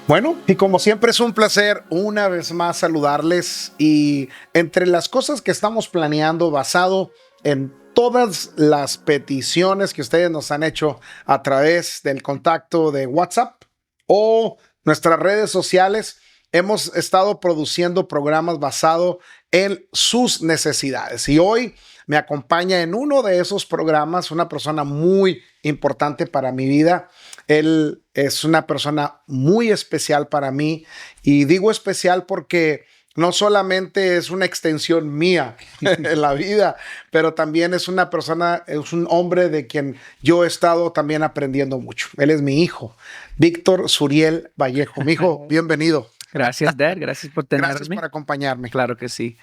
Bueno, y como siempre es un placer una vez más saludarles y entre las cosas que estamos planeando basado en todas las peticiones que ustedes nos han hecho a través del contacto de WhatsApp o nuestras redes sociales, hemos estado produciendo programas basados en sus necesidades. Y hoy me acompaña en uno de esos programas una persona muy importante para mi vida. Él es una persona muy especial para mí y digo especial porque no solamente es una extensión mía en la vida, pero también es una persona, es un hombre de quien yo he estado también aprendiendo mucho. Él es mi hijo, Víctor Suriel Vallejo. Mi hijo, bienvenido. Gracias, Dad. Gracias por Gracias tenerme. por acompañarme. Claro que sí.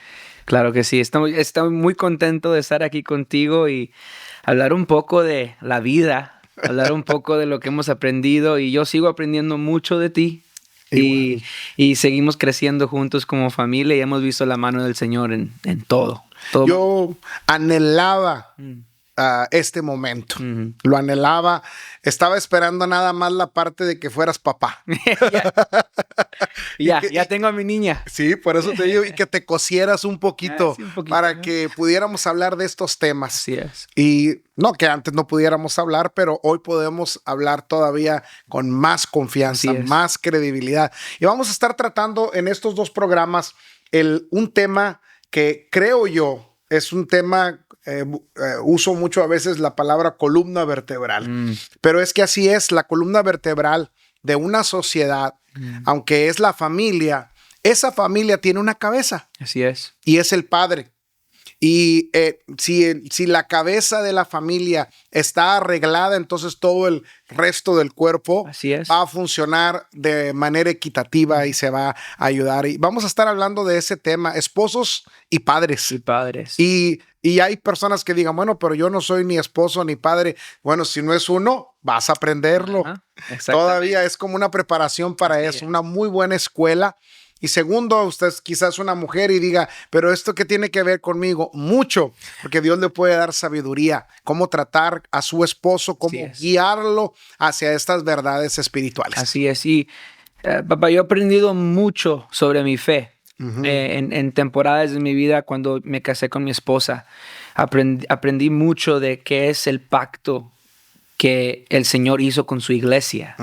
Claro que sí. Estoy muy contento de estar aquí contigo y hablar un poco de la vida, hablar un poco de lo que hemos aprendido y yo sigo aprendiendo mucho de ti y seguimos creciendo juntos como familia y hemos visto la mano del Señor en todo. Yo anhelaba este momento. Lo anhelaba. Estaba esperando nada más la parte de que fueras papá. Ya tengo a mi niña. Sí, por eso te digo, y que te cosieras un poquito, Sí, un poquito, para que pudiéramos hablar de estos temas. Así es. Y no que antes no pudiéramos hablar, pero hoy podemos hablar todavía con más confianza, más credibilidad. Y vamos a estar tratando en estos dos programas un tema que creo yo es un tema, uso mucho a veces la palabra columna vertebral, pero es que así es, la columna vertebral de una sociedad, aunque es la familia, esa familia tiene una cabeza. Así es. Y es el padre. Y si la cabeza de la familia está arreglada, entonces todo el resto del cuerpo va a funcionar de manera equitativa y se va a ayudar. Y vamos a estar hablando de ese tema, esposos y padres. Y hay personas que digan, bueno, pero yo no soy ni esposo ni padre. Bueno, si no es uno, vas a aprenderlo. Todavía es como una preparación para eso, una muy buena escuela. Y segundo, usted es quizás una mujer y diga, pero ¿esto qué tiene que ver conmigo? Mucho, porque Dios le puede dar sabiduría, cómo tratar a su esposo, cómo guiarlo hacia estas verdades espirituales. Así es. Y papá, yo he aprendido mucho sobre mi fe en temporadas de mi vida cuando me casé con mi esposa. Aprendí mucho de qué es el pacto que el Señor hizo con su iglesia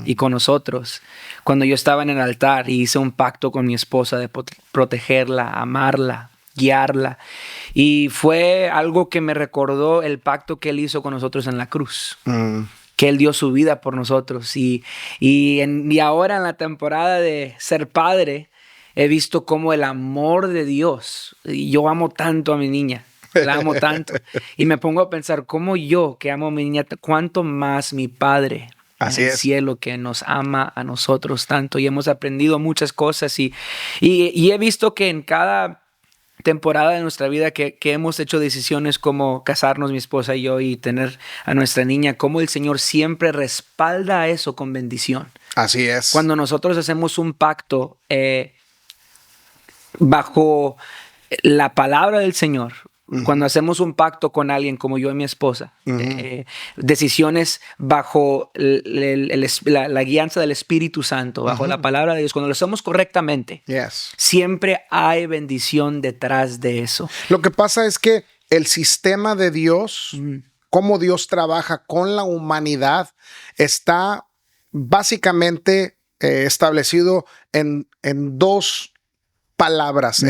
y con nosotros. Cuando yo estaba en el altar y hice un pacto con mi esposa de protegerla, amarla, guiarla. Y fue algo que me recordó el pacto que Él hizo con nosotros en la cruz. Que Él dio su vida por nosotros. Y ahora en la temporada de ser padre, he visto cómo el amor de Dios, y yo amo tanto a mi niña, la amo tanto. Y me pongo a pensar cómo yo, que amo a mi niña, cuánto más mi Padre en el cielo que nos ama a nosotros tanto. Y hemos aprendido muchas cosas. Y he visto que en cada temporada de nuestra vida que hemos hecho decisiones como casarnos, mi esposa y yo, y tener a nuestra niña, cómo el Señor siempre respalda eso con bendición. Así es. Cuando nosotros hacemos un pacto bajo la palabra del Señor, cuando hacemos un pacto con alguien como yo y mi esposa, decisiones bajo la guianza del Espíritu Santo, bajo la palabra de Dios, cuando lo hacemos correctamente, siempre hay bendición detrás de eso. Lo que pasa es que el sistema de Dios, cómo Dios trabaja con la humanidad, está básicamente establecido en dos palabras.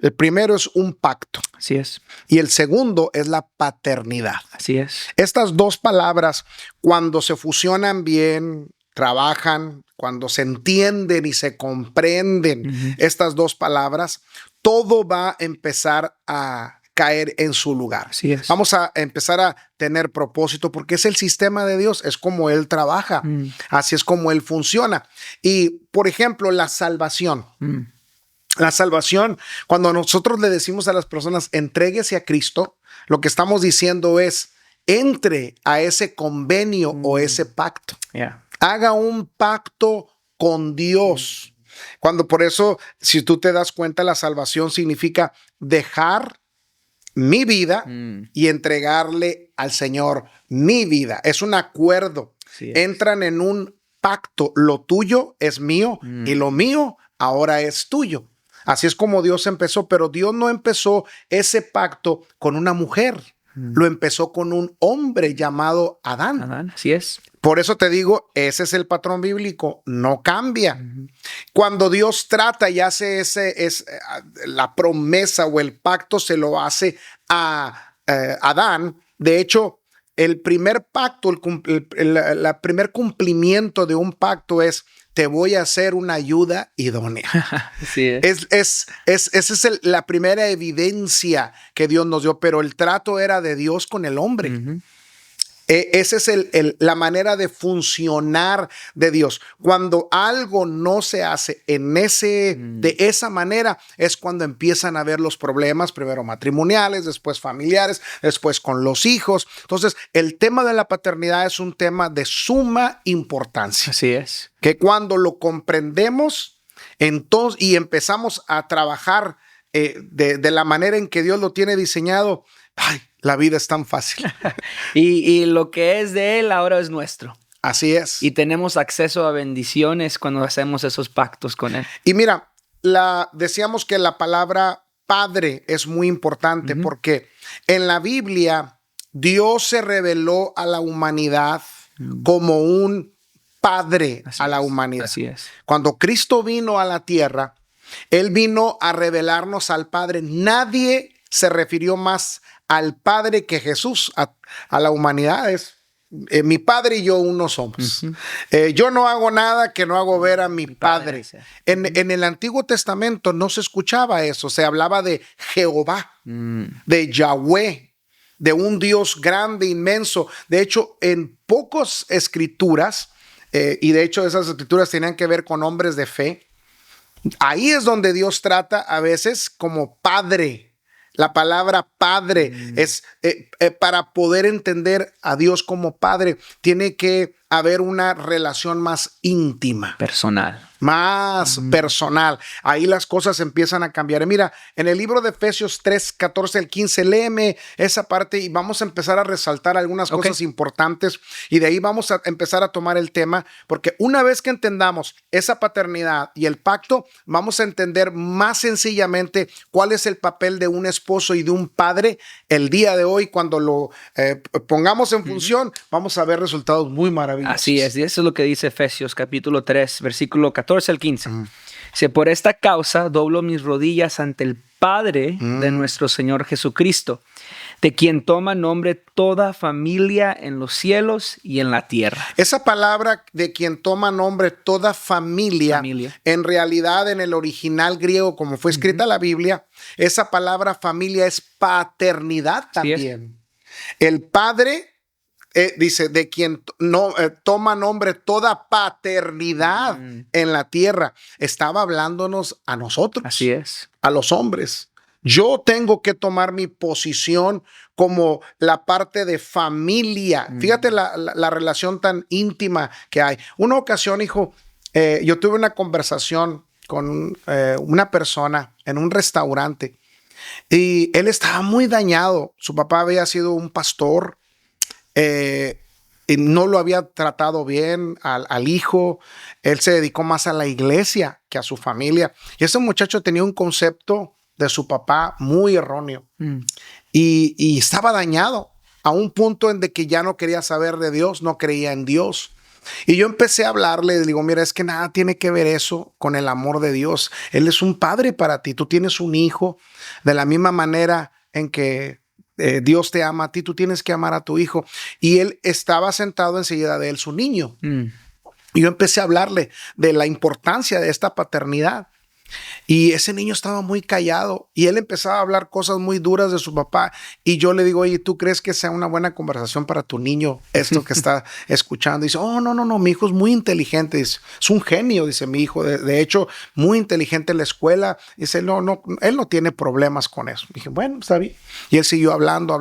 El primero es un pacto. Así es. Y el segundo es la paternidad. Así es. Estas dos palabras, cuando se fusionan bien, trabajan, cuando se entienden y se comprenden estas dos palabras, todo va a empezar a caer en su lugar. Así es. Vamos a empezar a tener propósito porque es el sistema de Dios, es como Él trabaja, así es como Él funciona. Y, por ejemplo, la salvación. La salvación, cuando nosotros le decimos a las personas, entréguese a Cristo, lo que estamos diciendo es, entre a ese convenio o ese pacto. Haga un pacto con Dios. Cuando por eso, si tú te das cuenta, la salvación significa dejar mi vida y entregarle al Señor mi vida. Es un acuerdo. Entran en un pacto. Lo tuyo es mío y lo mío ahora es tuyo. Así es como Dios empezó, pero Dios no empezó ese pacto con una mujer. Lo empezó con un hombre llamado Adán. Adán, así es. Por eso te digo, ese es el patrón bíblico, no cambia. Cuando Dios trata y hace la promesa o el pacto, se lo hace a Adán. De hecho, el primer pacto, el primer cumplimiento de un pacto es: te voy a hacer una ayuda idónea. Sí, Esa es la primera evidencia que Dios nos dio, pero el trato era de Dios con el hombre. Esa es la manera de funcionar de Dios. Cuando algo no se hace de esa manera, es cuando empiezan a haber los problemas, primero matrimoniales, después familiares, después con los hijos. Entonces, el tema de la paternidad es un tema de suma importancia. Así es. Que cuando lo comprendemos entonces, y empezamos a trabajar de la manera en que Dios lo tiene diseñado, ¡ay! La vida es tan fácil. y lo que es de Él ahora es nuestro. Así es. Y tenemos acceso a bendiciones cuando hacemos esos pactos con Él. Y mira, decíamos que la palabra padre es muy importante porque en la Biblia Dios se reveló a la humanidad como un padre a la humanidad. Así es. Cuando Cristo vino a la tierra, Él vino a revelarnos al Padre. Nadie se refirió más al Padre que Jesús a la humanidad. Es mi Padre y yo uno somos. Yo no hago nada que no hago ver a mi Padre. En el Antiguo Testamento no se escuchaba eso. Se hablaba de Jehová, de Yahweh, de un Dios grande, inmenso. De hecho, en pocas escrituras, y de hecho esas escrituras tenían que ver con hombres de fe, ahí es donde Dios trata a veces como Padre. La palabra padre es para poder entender a Dios como padre, tiene que haber una relación más íntima. Personal. Más personal. Ahí las cosas empiezan a cambiar. Mira, en el libro de Efesios 3, 14 al 15, léeme esa parte y vamos a empezar a resaltar algunas cosas importantes y de ahí vamos a empezar a tomar el tema, porque una vez que entendamos esa paternidad y el pacto, vamos a entender más sencillamente cuál es el papel de un esposo y de un padre el día de hoy. Cuando lo pongamos en función, vamos a ver resultados muy maravillosos. Así es, y eso es lo que dice Efesios capítulo 3, versículo 14 al 15. Dice: por esta causa doblo mis rodillas ante el Padre de nuestro Señor Jesucristo, de quien toma nombre toda familia en los cielos y en la tierra. Esa palabra de quien toma nombre toda familia, en realidad en el original griego, como fue escrita la Biblia, esa palabra familia es paternidad también. El Padre dice, de quien toma nombre toda paternidad en la tierra. Estaba hablándonos a nosotros. Así es. A los hombres. Yo tengo que tomar mi posición como la parte de familia. Fíjate la relación tan íntima que hay. Una ocasión, hijo, yo tuve una conversación con una persona en un restaurante y él estaba muy dañado. Su papá había sido un pastor. Y no lo había tratado bien al hijo. Él se dedicó más a la iglesia que a su familia. Y ese muchacho tenía un concepto de su papá muy erróneo. Y estaba dañado a un punto en de que ya no quería saber de Dios, no creía en Dios. Y yo empecé a hablarle, le digo, mira, es que nada tiene que ver eso con el amor de Dios. Él es un padre para ti. Tú tienes un hijo de la misma manera en que Dios te ama a ti, tú tienes que amar a tu hijo. Y él estaba sentado enseguida de él, su niño. Y yo empecé a hablarle de la importancia de esta paternidad. Y ese niño estaba muy callado y él empezaba a hablar cosas muy duras de su papá. Y yo le digo, oye, ¿tú crees que sea una buena conversación para tu niño esto que está escuchando? Y dice, oh, no, mi hijo es muy inteligente. Dice, es un genio, dice mi hijo. De hecho, muy inteligente en la escuela. Dice, no, él no tiene problemas con eso. Dije, bueno, está bien. Y él siguió hablando.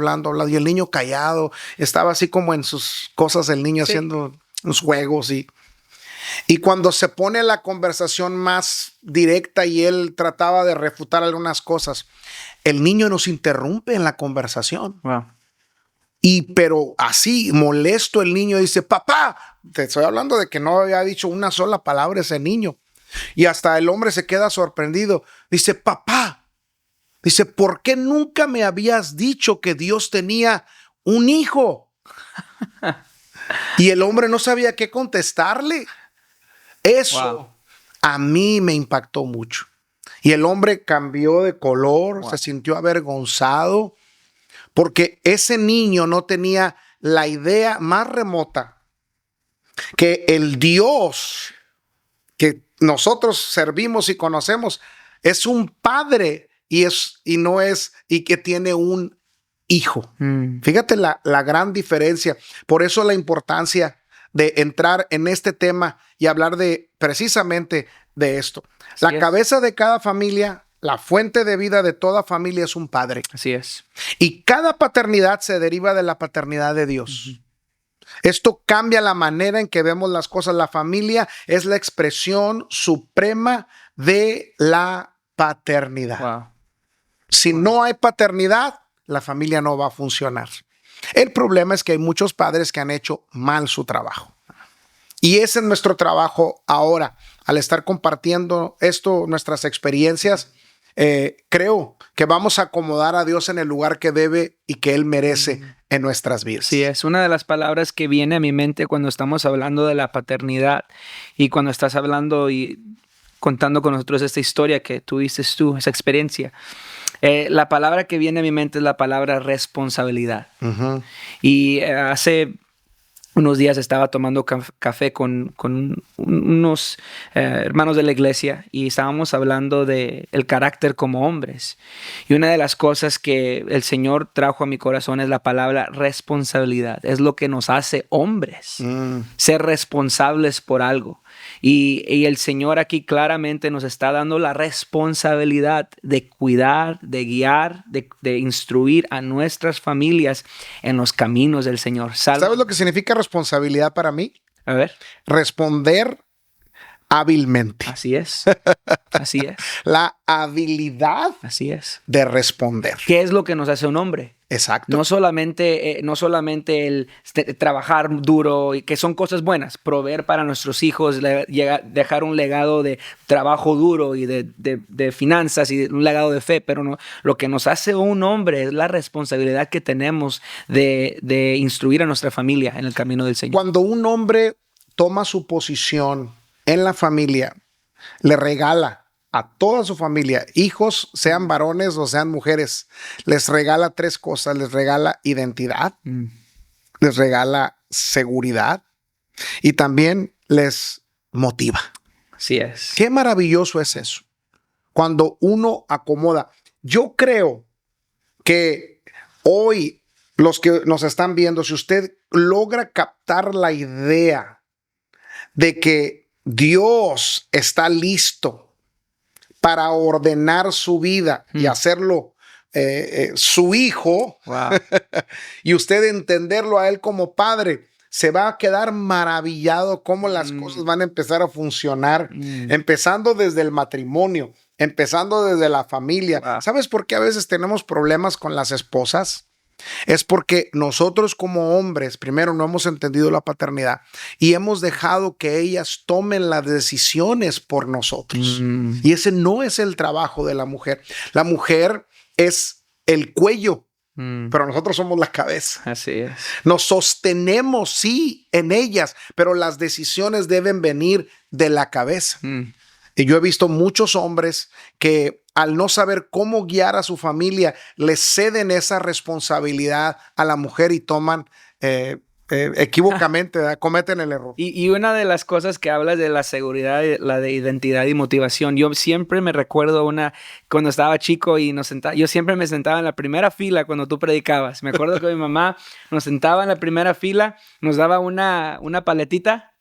Y el niño callado. Estaba así como en sus cosas, el niño haciendo unos juegos y cuando se pone la conversación más directa y él trataba de refutar algunas cosas, el niño nos interrumpe en la conversación. Wow. Pero así, molesto, el niño dice, papá, te estoy hablando de que no había dicho una sola palabra ese niño. Y hasta el hombre se queda sorprendido. Dice, papá, dice, ¿por qué nunca me habías dicho que Dios tenía un hijo? Y el hombre no sabía qué contestarle. Eso a mí me impactó mucho. Y el hombre cambió de color, se sintió avergonzado, porque ese niño no tenía la idea más remota que el Dios que nosotros servimos y conocemos es un padre y que tiene un hijo. Fíjate la gran diferencia. Por eso la importancia de entrar en este tema y hablar precisamente de esto. La cabeza de cada familia, la fuente de vida de toda familia es un padre. Así es. Y cada paternidad se deriva de la paternidad de Dios. Esto cambia la manera en que vemos las cosas. La familia es la expresión suprema de la paternidad. Si no hay paternidad, la familia no va a funcionar. El problema es que hay muchos padres que han hecho mal su trabajo. Y ese es nuestro trabajo ahora. Al estar compartiendo nuestras experiencias, creo que vamos a acomodar a Dios en el lugar que debe y que Él merece en nuestras vidas. Sí, es una de las palabras que viene a mi mente cuando estamos hablando de la paternidad y cuando estás hablando y contando con nosotros esta historia que tuviste tú, esa experiencia. La palabra que viene a mi mente es la palabra responsabilidad. Y hace unos días estaba tomando café con unos hermanos de la iglesia y estábamos hablando de el carácter como hombres. Y una de las cosas que el Señor trajo a mi corazón es la palabra responsabilidad. Es lo que nos hace hombres, ser responsables por algo. Y el Señor aquí claramente nos está dando la responsabilidad de cuidar, de guiar, de instruir a nuestras familias en los caminos del Señor. ¿Sabes lo que significa responsabilidad para mí? A ver. Responder hábilmente. Así es. Así es. La habilidad. Así es. De responder. ¿Qué es lo que nos hace un hombre? Exacto. No solamente el trabajar duro, y que son cosas buenas, proveer para nuestros hijos, dejar un legado de trabajo duro y de finanzas y un legado de fe, pero no, lo que nos hace un hombre es la responsabilidad que tenemos de instruir a nuestra familia en el camino del Señor. Cuando un hombre toma su posición en la familia, le regala a toda su familia, hijos, sean varones o sean mujeres, les regala 3 cosas. Les regala identidad, les regala seguridad y también les motiva. Así es. Qué maravilloso es eso. Cuando uno acomoda. Yo creo que hoy los que nos están viendo, si usted logra captar la idea de que Dios está listo para ordenar su vida y hacerlo su hijo, y usted entenderlo a él como padre, se va a quedar maravillado cómo las cosas van a empezar a funcionar, empezando desde el matrimonio, empezando desde la familia. ¿Sabes por qué a veces tenemos problemas con las esposas? Es porque nosotros como hombres, primero, no hemos entendido la paternidad y hemos dejado que ellas tomen las decisiones por nosotros. Y ese no es el trabajo de la mujer. La mujer es el cuello, pero nosotros somos la cabeza. Así es. Nos sostenemos, sí, en ellas, pero las decisiones deben venir de la cabeza. Y yo he visto muchos hombres que al no saber cómo guiar a su familia, le ceden esa responsabilidad a la mujer y toman equívocamente, cometen el error. Y una de las cosas que hablas de la seguridad, la de identidad y motivación, yo siempre me recuerdo cuando estaba chico y yo siempre me sentaba en la primera fila cuando tú predicabas. Me acuerdo que mi mamá nos sentaba en la primera fila, nos daba una paletita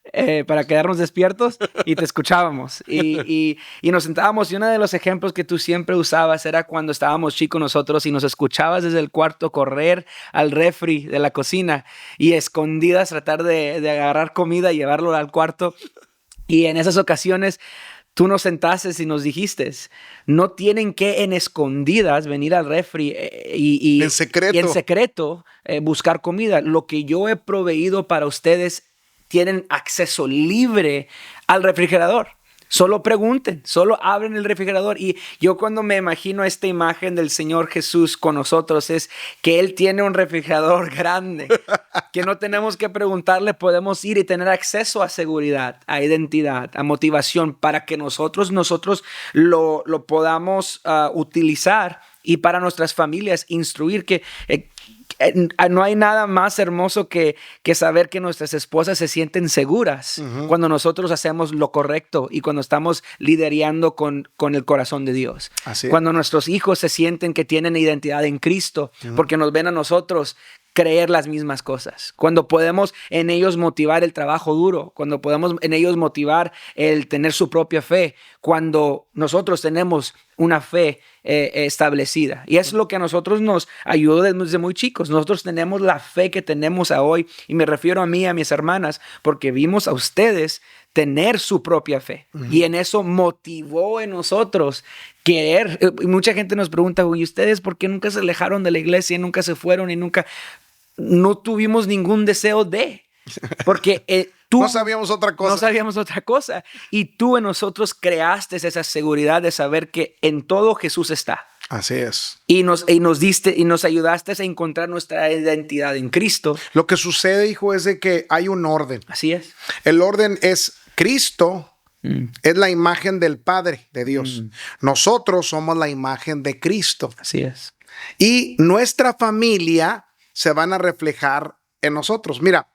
para quedarnos despiertos y te escuchábamos y nos sentábamos, y uno de los ejemplos que tú siempre usabas era cuando estábamos chicos nosotros y nos escuchabas desde el cuarto correr al refri de la cocina y escondidas tratar de agarrar comida y llevarlo al cuarto, y en esas ocasiones Tú nos sentaste y nos dijiste, no tienen que en escondidas venir al refri y En secreto. y en secreto buscar comida. Lo que yo he proveído para ustedes, tienen acceso libre al refrigerador. Solo pregunten, solo abren el refrigerador. Y yo cuando me imagino esta imagen del Señor Jesús con nosotros es que Él tiene un refrigerador grande, que no tenemos que preguntarle, podemos ir y tener acceso a seguridad, a identidad, a motivación para que nosotros lo podamos utilizar y para nuestras familias instruir que no hay nada más hermoso que saber que nuestras esposas se sienten seguras cuando nosotros hacemos lo correcto y cuando estamos liderando con el corazón de Dios. Cuando nuestros hijos se sienten que tienen identidad en Cristo porque nos ven a nosotros creer las mismas cosas. Cuando podemos en ellos motivar el trabajo duro, cuando podemos en ellos motivar el tener su propia fe, cuando nosotros tenemos una fe establecida. Y es lo que a nosotros nos ayudó desde muy chicos. Nosotros tenemos la fe que tenemos a hoy, y me refiero a mí y a mis hermanas, porque vimos a ustedes tener su propia fe. Y en eso motivó en nosotros querer. Mucha gente nos pregunta, ¿y ustedes por qué nunca se alejaron de la iglesia, nunca se fueron y nunca? No tuvimos ningún deseo de, porque no sabíamos otra cosa. No sabíamos otra cosa. Y tú en nosotros creaste esa seguridad de saber que en todo Jesús está. Así es. Y nos diste y nos ayudaste a encontrar nuestra identidad en Cristo. Lo que sucede, hijo, es de que hay un orden. Así es. El orden es Cristo. Es la imagen del Padre de Dios. Nosotros somos la imagen de Cristo. Así es. Y nuestra familia se van a reflejar en nosotros. Mira,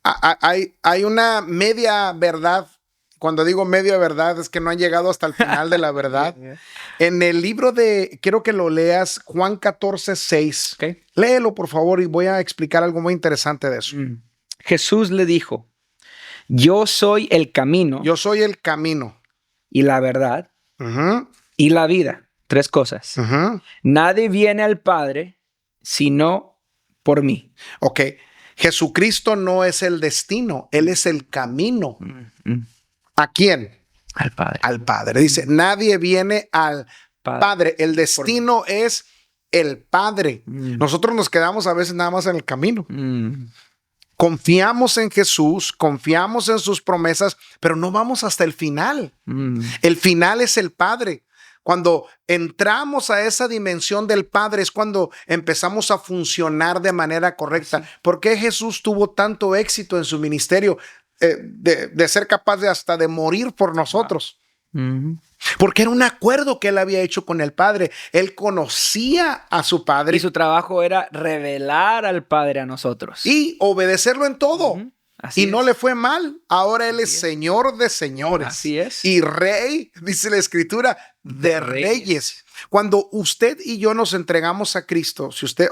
hay una media verdad. Cuando digo media verdad es que no han llegado hasta el final de la verdad. En el libro quiero que lo leas, Juan 14:6. Okay. Léelo, por favor, y voy a explicar algo muy interesante de eso. Jesús le dijo, yo soy el camino. Yo soy el camino. Y la verdad. Y la vida. 3 cosas. Nadie viene al Padre sino por mí. Ok. Jesucristo no es el destino, Él es el camino. ¿A quién? Al Padre. Al Padre. Dice, nadie viene al Padre. El destino es el Padre. Nosotros nos quedamos a veces nada más en el camino. Confiamos en Jesús, confiamos en sus promesas, pero no vamos hasta el final. El final es el Padre. Cuando entramos a esa dimensión del Padre es cuando empezamos a funcionar de manera correcta. ¿Por qué Jesús tuvo tanto éxito en su ministerio de ser capaz de hasta de morir por nosotros? Porque era un acuerdo que él había hecho con el Padre. Él conocía a su Padre. Y su trabajo era revelar al Padre a nosotros. Y obedecerlo en todo. Así no le fue mal. Ahora Él es Señor de señores. Así es. Y Rey, dice la Escritura, de reyes. Cuando usted y yo nos entregamos a Cristo, si usted,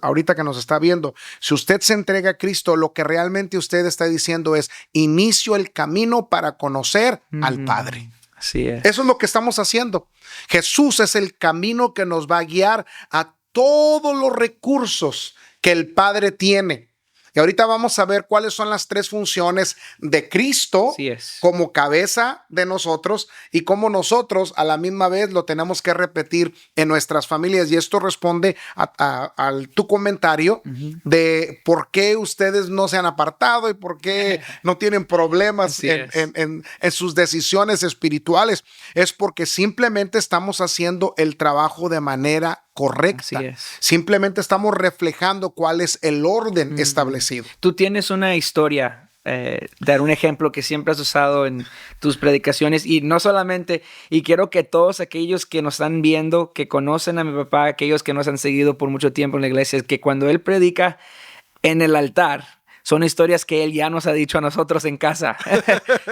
ahorita que nos está viendo, si usted se entrega a Cristo, lo que realmente usted está diciendo es, inicio el camino para conocer al Padre. Así es. Eso es lo que estamos haciendo. Jesús es el camino que nos va a guiar a todos los recursos que el Padre tiene. Y ahorita vamos a ver cuáles son las 3 funciones de Cristo como cabeza de nosotros y cómo nosotros a la misma vez lo tenemos que repetir en nuestras familias. Y esto responde a tu comentario de por qué ustedes no se han apartado y por qué no tienen problemas en sus decisiones espirituales. Es porque simplemente estamos haciendo el trabajo de manera correcta. Simplemente estamos reflejando cuál es el orden establecido. Tú tienes una historia, dar un ejemplo que siempre has usado en tus predicaciones y no solamente, y quiero que todos aquellos que nos están viendo, que conocen a mi papá, aquellos que nos han seguido por mucho tiempo en la iglesia, es que cuando él predica en el altar, son historias que él ya nos ha dicho a nosotros en casa.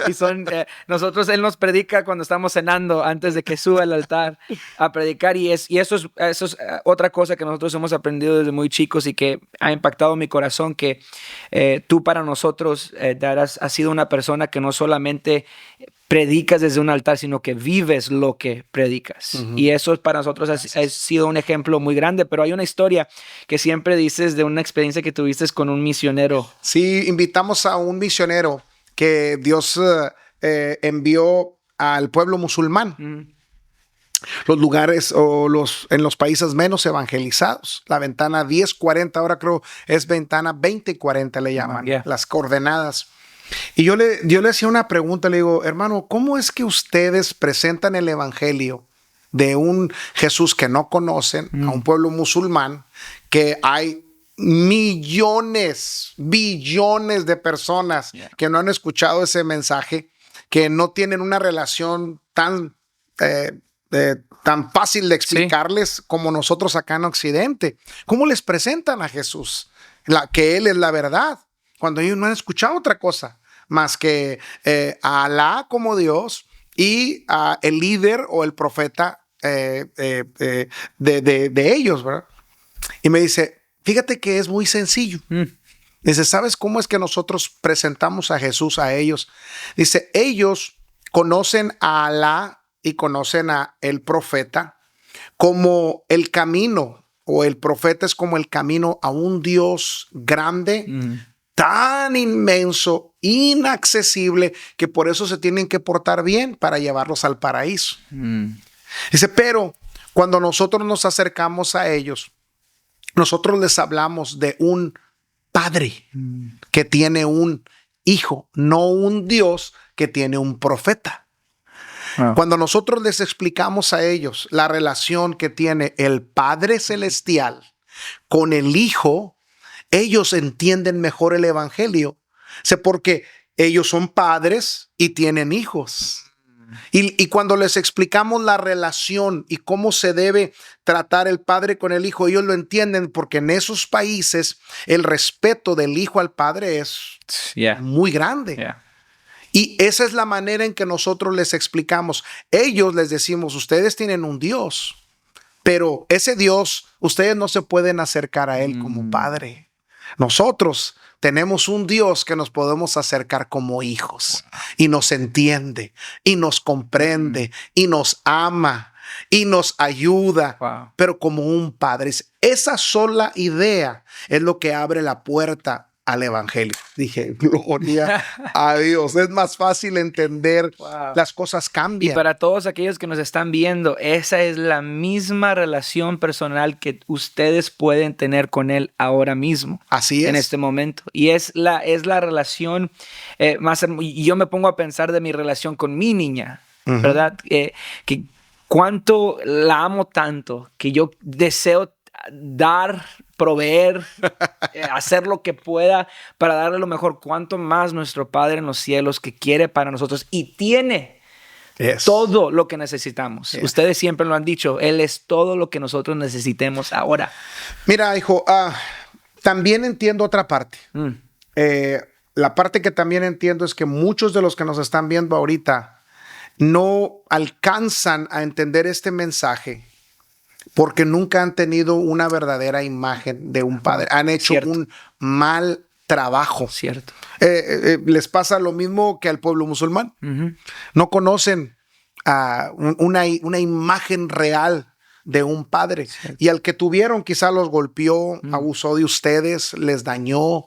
Y son él nos predica cuando estamos cenando antes de que suba al altar a predicar. Y eso es otra cosa que nosotros hemos aprendido desde muy chicos y que ha impactado mi corazón, que tú para nosotros, has sido una persona que no solamente predicas desde un altar, sino que vives lo que predicas. Y eso para nosotros ha sido un ejemplo muy grande, pero hay una historia que siempre dices de una experiencia que tuviste con un misionero. Sí, invitamos a un misionero que Dios envió al pueblo musulmán. Los lugares en los países menos evangelizados. La ventana 10-40, ahora creo es ventana 20-40 le llaman, las coordenadas. Y yo le hacía una pregunta, le digo, hermano, ¿cómo es que ustedes presentan el evangelio de un Jesús que no conocen a un pueblo musulmán, que hay millones, billones de personas que no han escuchado ese mensaje, que no tienen una relación tan fácil de explicarles como nosotros acá en Occidente? ¿Cómo les presentan a Jesús? Que Él es la verdad, cuando ellos no han escuchado otra cosa más que a Alá como Dios y a el líder o el profeta de ellos, ¿verdad? Y me dice, fíjate que es muy sencillo. Dice, ¿sabes cómo es que nosotros presentamos a Jesús a ellos? Dice, ellos conocen a Alá y conocen a el profeta como el camino, o el profeta es como el camino a un Dios grande, tan inmenso, inaccesible, que por eso se tienen que portar bien para llevarlos al paraíso. Dice, pero cuando nosotros nos acercamos a ellos, nosotros les hablamos de un padre que tiene un hijo, no un Dios que tiene un profeta. Cuando nosotros les explicamos a ellos la relación que tiene el Padre Celestial con el Hijo, ellos entienden mejor el evangelio. Porque ellos son padres y tienen hijos. Y cuando les explicamos la relación y cómo se debe tratar el padre con el hijo, ellos lo entienden, porque en esos países el respeto del hijo al padre es muy grande. Y esa es la manera en que nosotros les explicamos. Ellos les decimos, ustedes tienen un Dios, pero ese Dios, ustedes no se pueden acercar a Él como padre. Nosotros tenemos un Dios que nos podemos acercar como hijos, y nos entiende, y nos comprende, y nos ama, y nos ayuda, pero como un padre. Esa sola idea es lo que abre la puerta al evangelio. Dije, gloria a Dios. Es más fácil entender, las cosas cambian. Y para todos aquellos que nos están viendo, esa es la misma relación personal que ustedes pueden tener con Él ahora mismo. Así es. En este momento. Y es la relación más hermosa. Y yo me pongo a pensar de mi relación con mi niña, ¿verdad? Que cuánto la amo tanto, que yo deseo dar, proveer, hacer lo que pueda para darle lo mejor. Cuánto más nuestro Padre en los cielos, que quiere para nosotros y tiene todo lo que necesitamos. Ustedes siempre lo han dicho, Él es todo lo que nosotros necesitemos ahora. Mira, hijo, también entiendo otra parte. La parte que también entiendo es que muchos de los que nos están viendo ahorita no alcanzan a entender este mensaje porque nunca han tenido una verdadera imagen de un padre. Han hecho un mal trabajo. Cierto. Les pasa lo mismo que al pueblo musulmán. No conocen una imagen real de un padre. Cierto. Y al que tuvieron quizá los golpeó, abusó de ustedes, les dañó.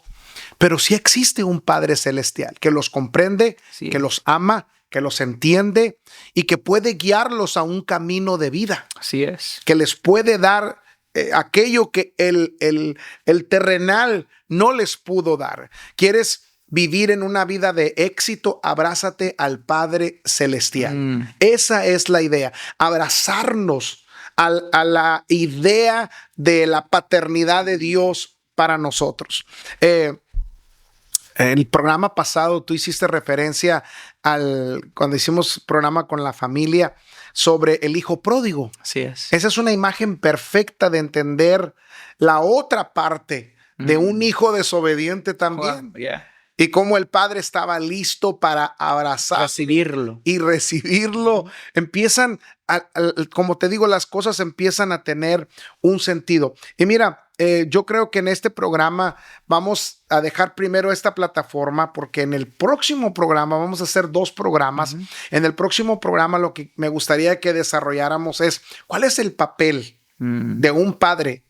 Pero sí existe un Padre Celestial que los comprende, que los ama, que los entiende y que puede guiarlos a un camino de vida. Así es. Que les puede dar aquello que el terrenal no les pudo dar. ¿Quieres vivir en una vida de éxito? Abrázate al Padre Celestial. Esa es la idea. Abrazarnos a la idea de la paternidad de Dios para nosotros. En el programa pasado tú hiciste referencia cuando hicimos programa con la familia sobre el hijo pródigo. Así es. Esa es una imagen perfecta de entender la otra parte de un hijo desobediente también. Y cómo el padre estaba listo para abrazarlo y recibirlo. Empiezan, como te digo, las cosas empiezan a tener un sentido. Y mira, yo creo que en este programa vamos a dejar primero esta plataforma, porque en el próximo programa vamos a hacer 2 programas. En el próximo programa lo que me gustaría que desarrolláramos es cuál es el papel de un padre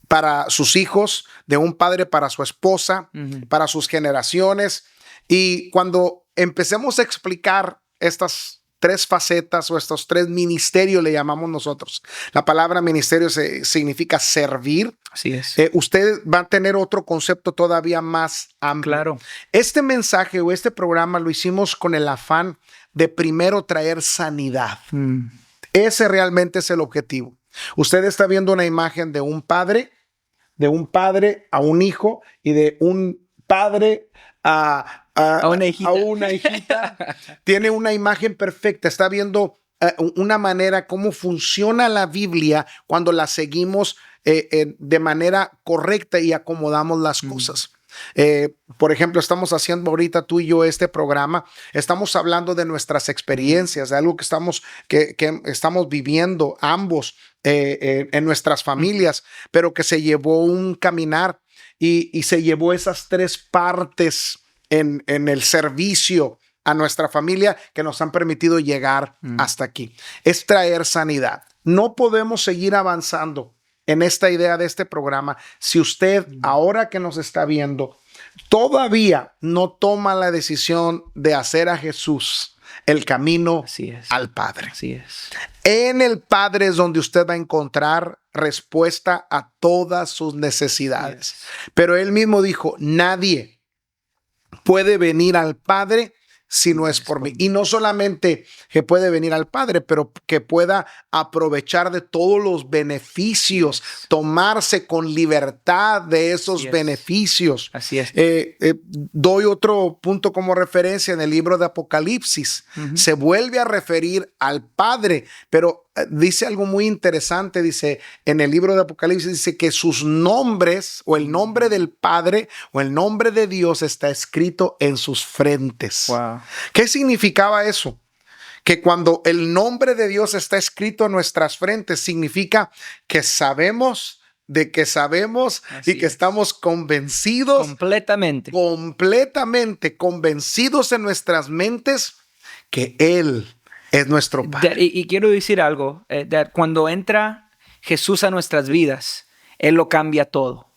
para sus hijos, de un padre para su esposa, para sus generaciones. Y cuando empecemos a explicar estas tres facetas o estos tres ministerios le llamamos nosotros. La palabra ministerio significa servir. Así es. Usted va a tener otro concepto todavía más amplio. Claro. Este mensaje o este programa lo hicimos con el afán de primero traer sanidad. Ese realmente es el objetivo. Usted está viendo una imagen de un padre a un hijo y de un padre a una hijita. Tiene una imagen perfecta. Está viendo una manera cómo funciona la Biblia cuando la seguimos de manera correcta y acomodamos las cosas. Por ejemplo, estamos haciendo ahorita tú y yo este programa, estamos hablando de nuestras experiencias, de algo que estamos viviendo ambos en nuestras familias, pero que se llevó un caminar y se llevó esas tres partes en el servicio a nuestra familia que nos han permitido llegar hasta aquí. Es traer sanidad. No podemos seguir avanzando en esta idea de este programa si usted, ahora que nos está viendo, todavía no toma la decisión de hacer a Jesús el camino al Padre. Así es. En el Padre es donde usted va a encontrar respuesta a todas sus necesidades. Pero él mismo dijo, nadie puede venir al Padre si no es por mí. Y no solamente que puede venir al Padre, pero que pueda aprovechar de todos los beneficios, tomarse con libertad de esos beneficios. Así es. Doy otro punto como referencia en el libro de Apocalipsis. Se vuelve a referir al Padre, pero dice algo muy interesante. Dice en el libro de Apocalipsis, dice que sus nombres o el nombre del Padre o el nombre de Dios está escrito en sus frentes. Wow. ¿Qué significaba eso? Que cuando el nombre de Dios está escrito en nuestras frentes, significa que sabemos de que sabemos y que estamos convencidos. Completamente convencidos en nuestras mentes que Él es nuestro Padre. Y quiero decir algo, cuando entra Jesús a nuestras vidas, Él lo cambia todo.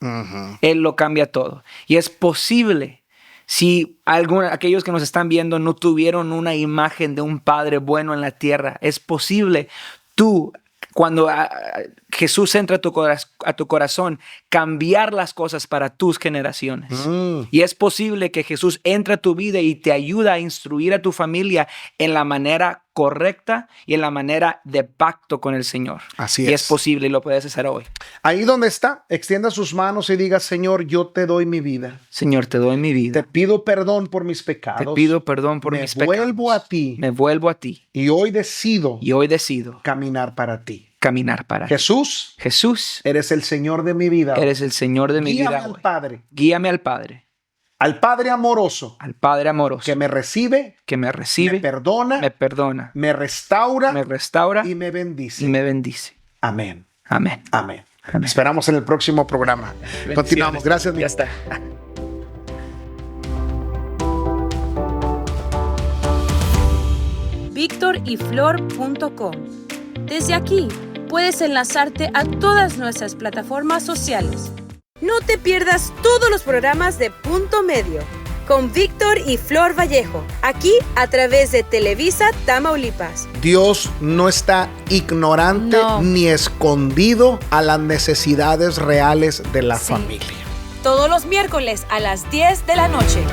Él lo cambia todo. Y es posible, si aquellos que nos están viendo no tuvieron una imagen de un Padre bueno en la tierra, es posible cuando Jesús entra a tu corazón, cambiar las cosas para tus generaciones. Y es posible que Jesús entre a tu vida y te ayuda a instruir a tu familia en la manera correcta y en la manera de pacto con el Señor. Así es. Y es posible y lo puedes hacer hoy. Ahí donde está, extienda sus manos y diga, Señor, yo te doy mi vida. Señor, te doy mi vida. Te pido perdón por mis pecados. Te pido perdón por mis pecados. Me vuelvo a ti. Me vuelvo a ti. Y hoy decido caminar para ti. Jesús, eres el Señor de mi vida. Eres el Señor de mi vida. Guíame al Padre. Guíame al Padre. Al Padre amoroso. Al Padre amoroso. Que me recibe. Me perdona. Me restaura. Y me bendice. Amén. Amén. Amén. Amén. Esperamos en el próximo programa. Continuamos. Gracias. Ya está. victoryflor.com. Desde aquí puedes enlazarte a todas nuestras plataformas sociales. No te pierdas todos los programas de Punto Medio con Víctor y Flor Vallejo, aquí a través de Televisa Tamaulipas. Dios no está ignorante ni escondido a las necesidades reales de la familia. Todos los miércoles a las 10 de la noche.